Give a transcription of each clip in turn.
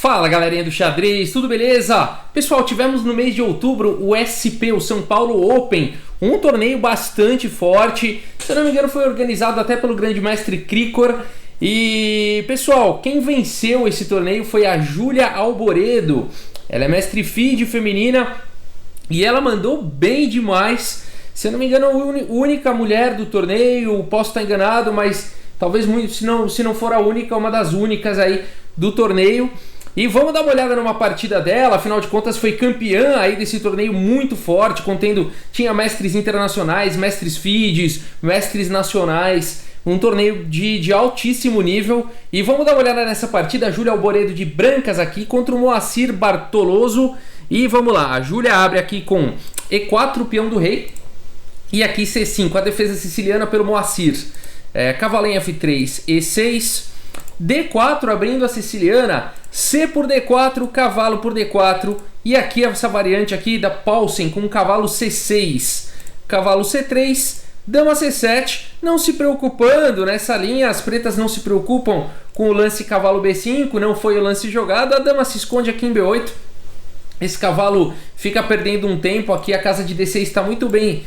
Fala galerinha do xadrez, tudo beleza? Pessoal, tivemos no mês de outubro o SP, o São Paulo Open, um torneio bastante forte, se eu não me engano foi organizado até pelo grande mestre Krikor. E pessoal, quem venceu esse torneio foi a Júlia Alboredo. Ela é mestre FIDE feminina e ela mandou bem demais. Se eu não me engano, a única mulher do torneio, posso estar enganado, mas talvez muito, se não for a única, uma das únicas aí do torneio. E vamos dar uma olhada numa partida dela, afinal de contas foi campeã aí desse torneio muito forte, tinha mestres internacionais, mestres FIDEs, mestres nacionais, um torneio de altíssimo nível. E vamos dar uma olhada nessa partida, a Júlia Alboredo de brancas aqui contra o Moacir Bartoloso. E vamos lá, a Júlia abre aqui com E4, peão do rei, e aqui C5, a defesa siciliana pelo Moacir. Cavalo em F3, E6, D4 abrindo a siciliana, C por D4, cavalo por D4, e aqui essa variante aqui da Paulsen com cavalo C6, cavalo C3, dama C7, não se preocupando nessa linha, as pretas não se preocupam com o lance cavalo B5, não foi o lance jogado, a dama se esconde aqui em B8, esse cavalo fica perdendo um tempo aqui, a casa de D6 está muito bem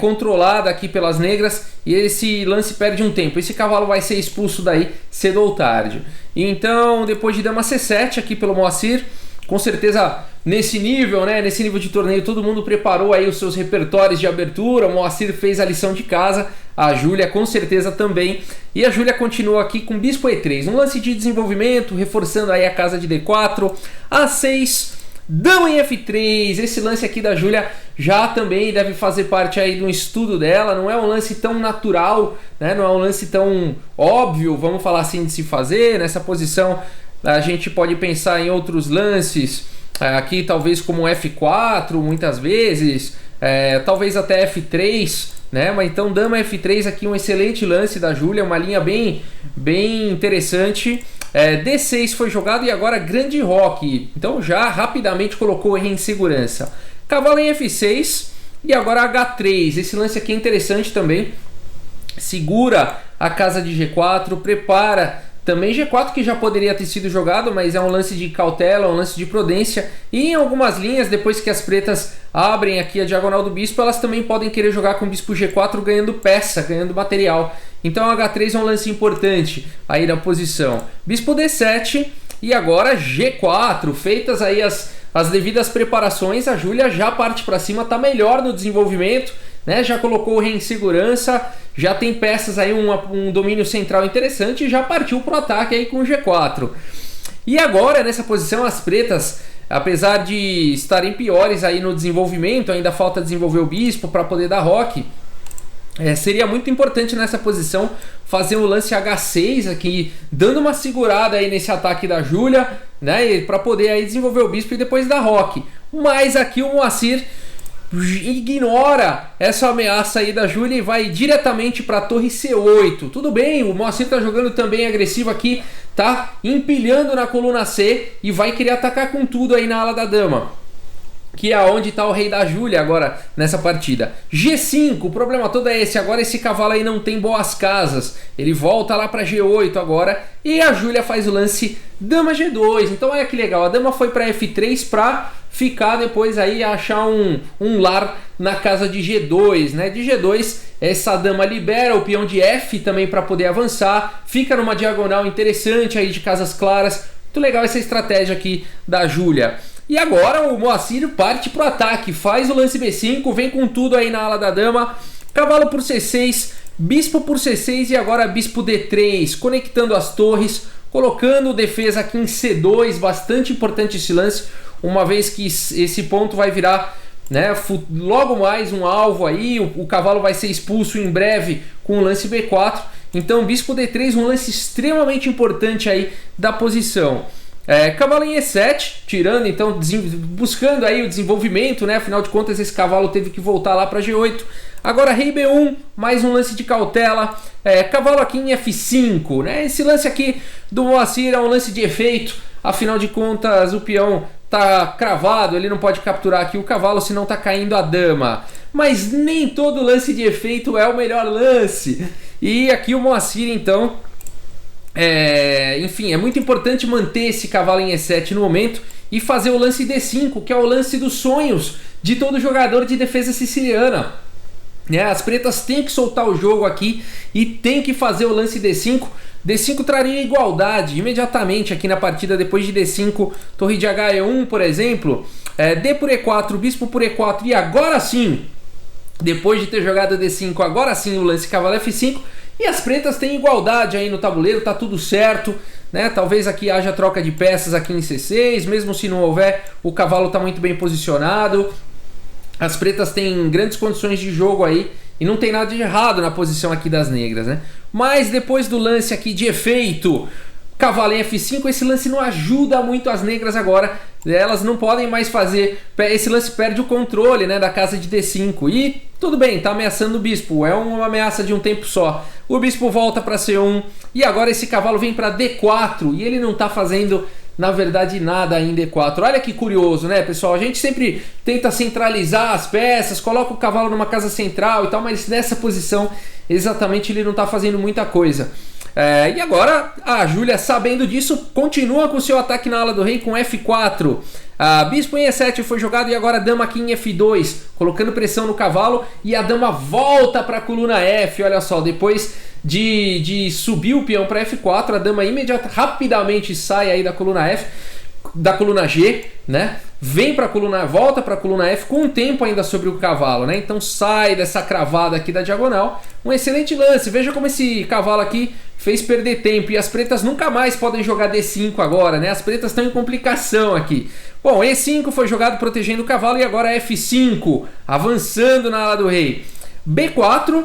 controlada aqui pelas negras e esse lance perde um tempo. Esse cavalo vai ser expulso daí cedo ou tarde. Então, depois de dama C7 aqui pelo Moacir, com certeza nesse nível, né, nesse nível de torneio, todo mundo preparou aí os seus repertórios de abertura. O Moacir fez a lição de casa, a Júlia com certeza também. E a Júlia continua aqui com bispo E3, um lance de desenvolvimento, reforçando aí a casa de D4, A6, dama em F3, esse lance aqui da Júlia já também deve fazer parte aí de um estudo dela, não é um lance tão natural, né? Não é um lance tão óbvio, vamos falar assim, de se fazer. Nessa posição a gente pode pensar em outros lances, aqui talvez como F4 muitas vezes, talvez até F3, né? Mas então dama F3 aqui um excelente lance da Júlia, uma linha bem interessante. D6 foi jogado e agora grande roque, então já rapidamente colocou em segurança. Cavalo em F6 e agora H3, esse lance aqui é interessante também, segura a casa de G4, prepara também G4 que já poderia ter sido jogado, mas é um lance de cautela, um lance de prudência. E em algumas linhas, depois que as pretas abrem aqui a diagonal do bispo, elas também podem querer jogar com o bispo G4 ganhando peça, ganhando material. Então H3 é um lance importante aí na posição. Bispo D7 e agora G4, feitas aí as devidas preparações, a Júlia já parte para cima, tá melhor no desenvolvimento, né? Já colocou o rei em segurança, já tem peças aí, um domínio central interessante e já partiu pro ataque aí com o G4. E agora nessa posição as pretas, apesar de estarem piores aí no desenvolvimento, ainda falta desenvolver o bispo para poder dar roque. Seria muito importante nessa posição fazer o lance H6 aqui, dando uma segurada aí nesse ataque da Júlia, né, para poder aí desenvolver o bispo e depois dar roque. Mas aqui o Moacir ignora essa ameaça aí da Júlia e vai diretamente para a torre C8. Tudo bem, o Moacir tá jogando também agressivo aqui, tá empilhando na coluna C e vai querer atacar com tudo aí na ala da dama, que é onde está o rei da Júlia agora nessa partida. G5, o problema todo é esse, agora esse cavalo aí não tem boas casas, ele volta lá para G8 agora, e a Júlia faz o lance dama G2, então olha que legal, a dama foi para F3 para ficar depois aí, achar um lar na casa de G2, né? De G2, essa dama libera o peão de F também para poder avançar, fica numa diagonal interessante aí de casas claras, muito legal essa estratégia aqui da Júlia. E agora o Moacir parte pro ataque, faz o lance B5, vem com tudo aí na ala da dama, cavalo por C6, bispo por C6 e agora bispo D3, conectando as torres, colocando defesa aqui em C2, bastante importante esse lance, uma vez que esse ponto vai virar, né, logo mais um alvo aí, o cavalo vai ser expulso em breve com o lance B4, então bispo D3, um lance extremamente importante aí da posição. Cavalo em E7, tirando então, buscando aí o desenvolvimento, né? Afinal de contas esse cavalo teve que voltar lá para G8. Agora rei B1, mais um lance de cautela, cavalo aqui em F5, né? Esse lance aqui do Moacir é um lance de efeito, afinal de contas o peão tá cravado, ele não pode capturar aqui o cavalo, senão tá caindo a dama. Mas nem todo lance de efeito é o melhor lance. E aqui o Moacir então Enfim, é muito importante manter esse cavalo em E7 no momento e fazer o lance D5, que é o lance dos sonhos de todo jogador de defesa siciliana. As pretas têm que soltar o jogo aqui e tem que fazer o lance D5. D5 traria igualdade imediatamente aqui na partida depois de D5, torre de HE1, por exemplo, D por E4, bispo por E4 e agora sim, depois de ter jogado D5, agora sim o lance cavalo F5 e as pretas têm igualdade aí no tabuleiro, tá tudo certo, né? Talvez aqui haja troca de peças aqui em C6, mesmo se não houver, o cavalo tá muito bem posicionado. As pretas têm grandes condições de jogo aí e não tem nada de errado na posição aqui das negras, né? Mas depois do lance aqui de efeito, cavalo em F5, esse lance não ajuda muito as negras agora. Elas não podem mais fazer... Esse lance perde o controle, né, da casa de D5. E tudo bem, tá ameaçando o bispo. É uma ameaça de um tempo só. O bispo volta para C1 e agora esse cavalo vem para D4 e ele não tá fazendo... na verdade nada em D4. Olha que curioso, né, pessoal? A gente sempre tenta centralizar as peças, coloca o cavalo numa casa central e tal, mas nessa posição exatamente ele não está fazendo muita coisa. E agora a Júlia, sabendo disso, continua com o seu ataque na ala do rei com F4. Bispo em E7 foi jogado e agora dama aqui em F2, colocando pressão no cavalo e a dama volta para a coluna F. Olha só, depois de subir o peão para F4, a dama rapidamente sai aí da coluna F, da coluna G, né? Vem para a coluna, volta para a coluna F com um tempo ainda sobre o cavalo, né? Então sai dessa cravada aqui da diagonal. Um excelente lance. Veja como esse cavalo aqui fez perder tempo e as pretas nunca mais podem jogar D5 agora, né? As pretas estão em complicação aqui. Bom, E5 foi jogado protegendo o cavalo e agora F5, avançando na ala do rei. B4.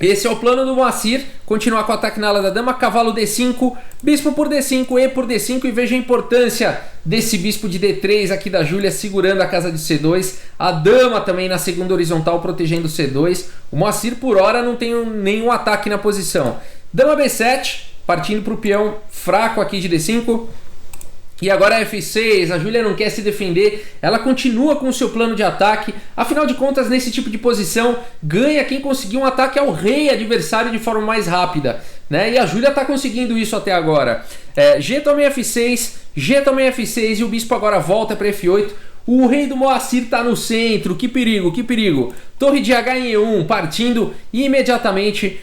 Esse é o plano do Moacir, continuar com o ataque na ala da dama, cavalo D5, bispo por D5, E por D5 e veja a importância desse bispo de D3 aqui da Júlia segurando a casa de C2, a dama também na segunda horizontal protegendo C2, o Moacir por hora não tem nenhum ataque na posição. Dama B7, partindo para o peão fraco aqui de D5. E agora F6, a Júlia não quer se defender, ela continua com o seu plano de ataque, afinal de contas nesse tipo de posição ganha quem conseguir um ataque ao rei adversário de forma mais rápida, né? E a Júlia está conseguindo isso até agora. G também F6, G também F6 e o bispo agora volta para F8. O rei do Moacir está no centro, que perigo, que perigo. Torre de H em E1, partindo imediatamente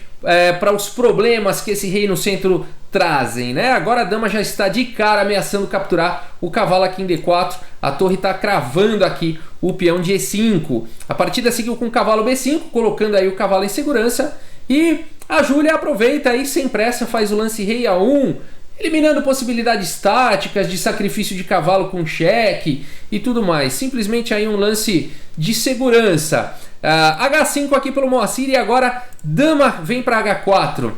para os problemas que esse rei no centro trazem, né? Agora a dama já está de cara ameaçando capturar o cavalo aqui em D4. A torre está cravando aqui o peão de E5. A partida seguiu com o cavalo B5, colocando aí o cavalo em segurança. E a Júlia aproveita aí sem pressa, faz o lance rei A1, eliminando possibilidades táticas de sacrifício de cavalo com cheque e tudo mais. Simplesmente aí um lance de segurança. H5 aqui pelo Moacir e agora dama vem para H4.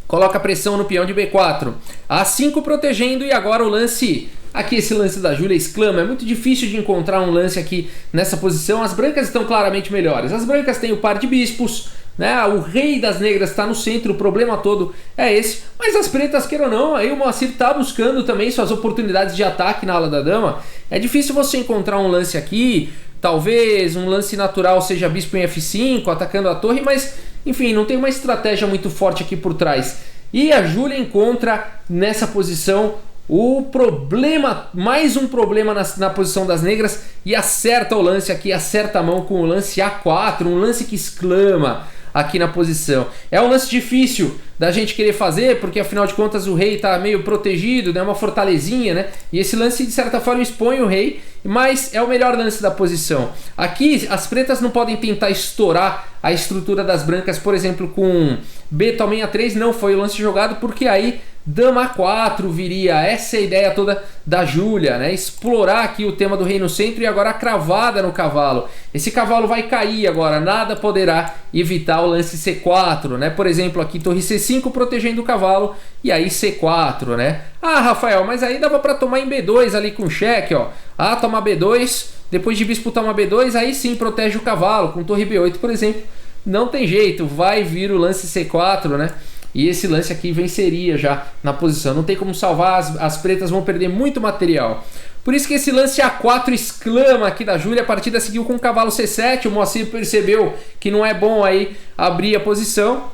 Coloca pressão no peão de B4. A5 protegendo e agora o lance... Aqui esse lance da Júlia exclama. É muito difícil de encontrar um lance aqui nessa posição. As brancas estão claramente melhores. As brancas têm o par de bispos, né? O rei das negras está no centro. O problema todo é esse. Mas as pretas, queiram ou não, aí o Moacir está buscando também suas oportunidades de ataque na ala da dama. É difícil você encontrar um lance aqui. Talvez um lance natural seja bispo em F5, atacando a torre, mas enfim, não tem uma estratégia muito forte aqui por trás. E a Júlia encontra nessa posição o problema, mais um problema na posição das negras e acerta o lance aqui, acerta a mão com o lance A4, um lance que exclama aqui na posição. É um lance difícil da gente querer fazer, porque afinal de contas o rei está meio protegido, né? Uma fortalezinha, né? E esse lance de certa forma expõe o rei, mas é o melhor lance da posição. Aqui as pretas não podem tentar estourar a estrutura das brancas, por exemplo, com B toma em A3, não foi o lance jogado, porque aí dama A4 viria. Essa é a ideia toda da Júlia, né? Explorar aqui o tema do rei no centro e agora a cravada no cavalo. Esse cavalo vai cair agora, nada poderá evitar o lance C4, né? Por exemplo, aqui torre C5 protegendo o cavalo e aí C4, né? Ah, Rafael, mas aí dava para tomar em B2 ali com cheque, ó. Ah, tomar B2, depois de bispo tomar B2, aí sim protege o cavalo, com torre B8, por exemplo. Não tem jeito, vai vir o lance C4, né? E esse lance aqui venceria já na posição. Não tem como salvar, as pretas vão perder muito material. Por isso que esse lance A4 exclama aqui da Júlia. A partida seguiu com o cavalo C7. O Moacir percebeu que não é bom aí abrir a posição.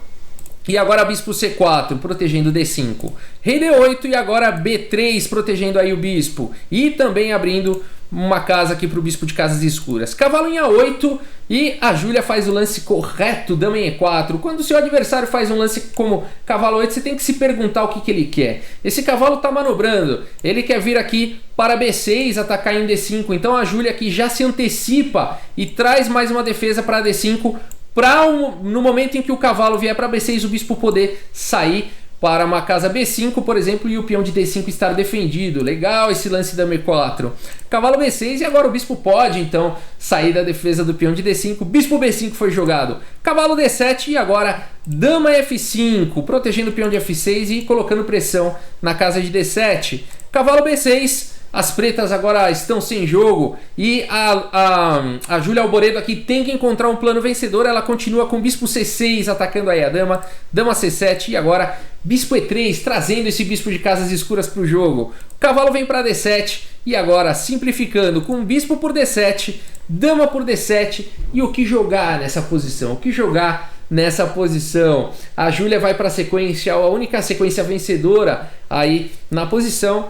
E agora bispo C4, protegendo D5. Rei D8 e agora B3, protegendo aí o bispo. E também abrindo uma casa aqui para o bispo de casas escuras. Cavalo em A8 e a Júlia faz o lance correto, dama em E4. Quando o seu adversário faz um lance como cavalo 8, você tem que se perguntar o que ele quer. Esse cavalo está manobrando, ele quer vir aqui para B6, atacar em D5. Então a Júlia aqui já se antecipa e traz mais uma defesa para D5, para no momento em que o cavalo vier para B6, o bispo poder sair para uma casa B5, por exemplo, e o peão de D5 estar defendido. Legal esse lance da E4. Cavalo B6 e agora o bispo pode, então, sair da defesa do peão de D5. Bispo B5 foi jogado. Cavalo D7 e agora dama F5, protegendo o peão de F6 e colocando pressão na casa de D7. Cavalo B6... As pretas agora estão sem jogo e a Júlia Alboredo aqui tem que encontrar um plano vencedor. Ela continua com bispo C6 atacando aí a dama, dama C7 e agora bispo E3 trazendo esse bispo de casas escuras para o jogo. O cavalo vem para D7 e agora simplificando com bispo por D7, dama por D7 e o que jogar nessa posição? O que jogar nessa posição? A Júlia vai para a sequência, a única sequência vencedora aí na posição,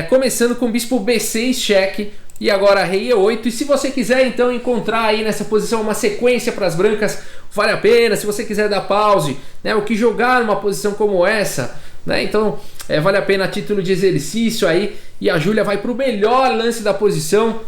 começando com bispo B6 cheque e agora rei E8. E se você quiser então encontrar aí nessa posição uma sequência para as brancas, vale a pena. Se você quiser dar pause, né, o que jogar numa posição como essa, né, então vale a pena a título de exercício aí. E a Júlia vai para o melhor lance da posição,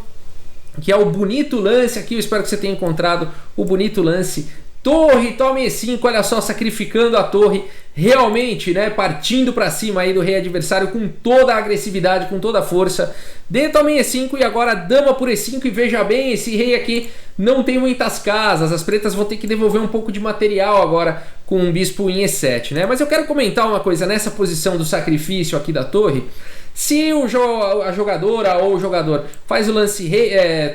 que é o bonito lance aqui. Eu espero que você tenha encontrado o bonito lance. Torre, tome E5, olha só, sacrificando a torre, realmente, né, partindo para cima aí do rei adversário com toda a agressividade, com toda a força. D tome E5 e agora dama por E5 e veja bem, esse rei aqui não tem muitas casas, as pretas vão ter que devolver um pouco de material agora com um bispo em E7, né? Mas eu quero comentar uma coisa nessa posição do sacrifício aqui da torre. Se a jogadora ou o jogador faz o lance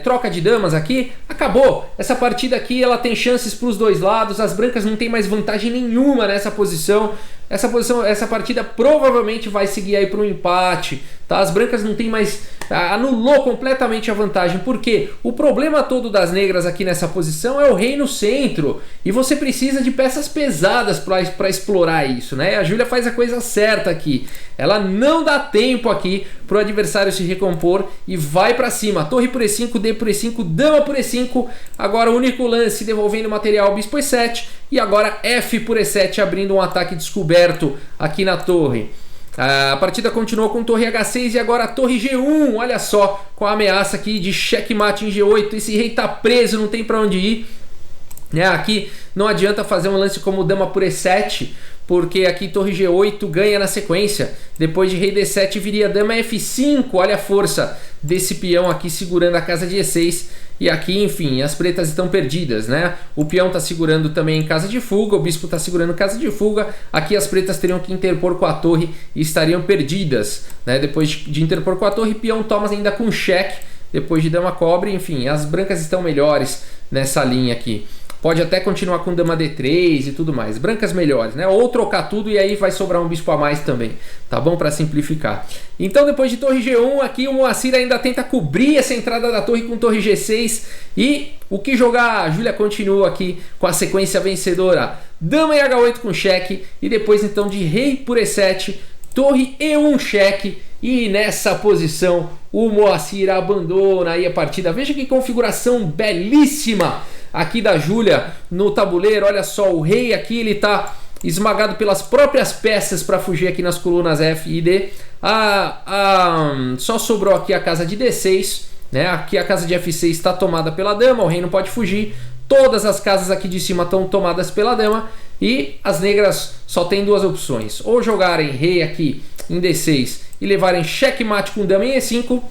troca de damas aqui, acabou. Essa partida aqui ela tem chances para os dois lados. As brancas não tem mais vantagem nenhuma nessa posição. Essa partida provavelmente vai seguir aí para um empate, tá? As brancas não tem mais, anulou completamente a vantagem, porque o problema todo das negras aqui nessa posição é o rei no centro e você precisa de peças pesadas para explorar isso, né? A Júlia faz a coisa certa aqui, ela não dá tempo aqui para o adversário se recompor e vai para cima. Torre por E5, D por E5, dama por E5, agora o único lance devolvendo material, bispo E7 e agora F por E7 abrindo um ataque descoberto aqui na torre. A partida continuou com torre H6 e agora torre G1, olha só, com a ameaça aqui de checkmate em G8. Esse rei tá preso, não tem para onde ir. Aqui não adianta fazer um lance como dama por E7, porque aqui torre G8 ganha na sequência. Depois de rei D7 viria dama F5, olha a força desse peão aqui segurando a casa de E6. E aqui, enfim, as pretas estão perdidas, né? O peão está segurando também casa de fuga, o bispo está segurando casa de fuga. Aqui as pretas teriam que interpor com a torre e estariam perdidas, né? Depois de interpor com a torre, peão toma ainda com cheque, depois de dama cobre. Enfim, as brancas estão melhores nessa linha aqui. Pode até continuar com dama D3 e tudo mais. Brancas melhores, né? Ou trocar tudo e aí vai sobrar um bispo a mais também. Tá bom? Para simplificar. Então, depois de torre G1, aqui o Moacir ainda tenta cobrir essa entrada da torre com torre G6. E o que jogar? A Júlia continua aqui com a sequência vencedora. Dama em H8 com cheque. E depois, então, de rei por E7, torre E1 cheque. E nessa posição, o Moacir abandona aí a partida. Veja que configuração belíssima aqui da Júlia no tabuleiro. Olha só, o rei aqui ele tá esmagado pelas próprias peças para fugir aqui nas colunas F e D. Só sobrou aqui a casa de D6, né? Aqui a casa de F6 está tomada pela dama, o rei não pode fugir. Todas as casas aqui de cima estão tomadas pela dama e as negras só tem duas opções: ou jogarem rei aqui em D6 e levarem checkmate com dama em E5,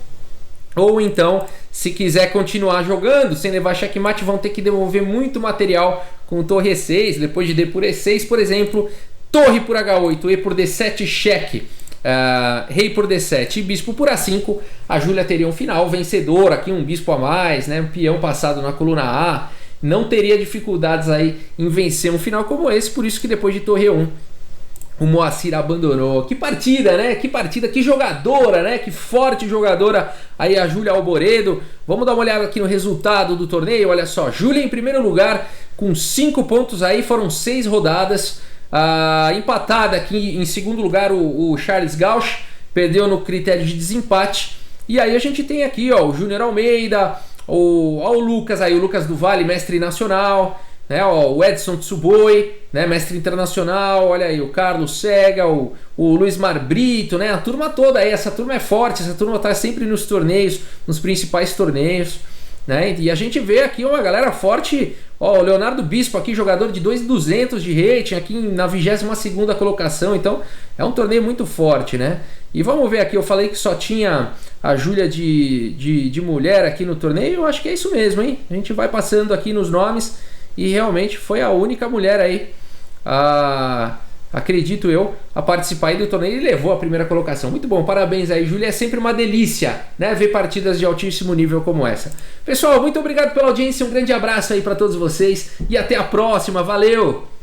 ou então, se quiser continuar jogando sem levar checkmate, vão ter que devolver muito material com torre E6, depois de D por E6, por exemplo, torre por H8, E por D7, cheque, rei por D7 e bispo por A5. A Júlia teria um final vencedor aqui, um bispo a mais, né? Um peão passado na coluna A. Não teria dificuldades aí em vencer um final como esse, por isso que depois de torre E1, o Moacir abandonou. Que partida, né? Que partida, que jogadora, né? Que forte jogadora aí a Júlia Alboredo. Vamos dar uma olhada aqui no resultado do torneio. Olha só, Júlia em primeiro lugar com 5 pontos aí, foram 6 rodadas. Empatada aqui em segundo lugar o Charles Gauch, perdeu no critério de desempate. E aí a gente tem aqui ó, o Júnior Almeida, o Lucas aí, o Lucas do Vale, mestre nacional, né, ó, o Edson Tsuboi, né, mestre internacional, olha aí, o Carlos Sega, o Luiz Mar Brito, né, a turma toda aí, essa turma é forte, essa turma tá sempre nos torneios, nos principais torneios, né, e a gente vê aqui uma galera forte, ó, o Leonardo Bispo aqui, jogador de 2.200 de rating, aqui na 22ª colocação, então é um torneio muito forte, né, e vamos ver aqui, eu falei que só tinha a Júlia de mulher aqui no torneio, eu acho que é isso mesmo, hein, a gente vai passando aqui nos nomes, e realmente foi a única mulher aí, acredito eu, a participar aí do torneio e levou a primeira colocação. Muito bom, parabéns aí, Júlia. É sempre uma delícia, né, ver partidas de altíssimo nível como essa. Pessoal, muito obrigado pela audiência, um grande abraço aí para todos vocês e até a próxima. Valeu!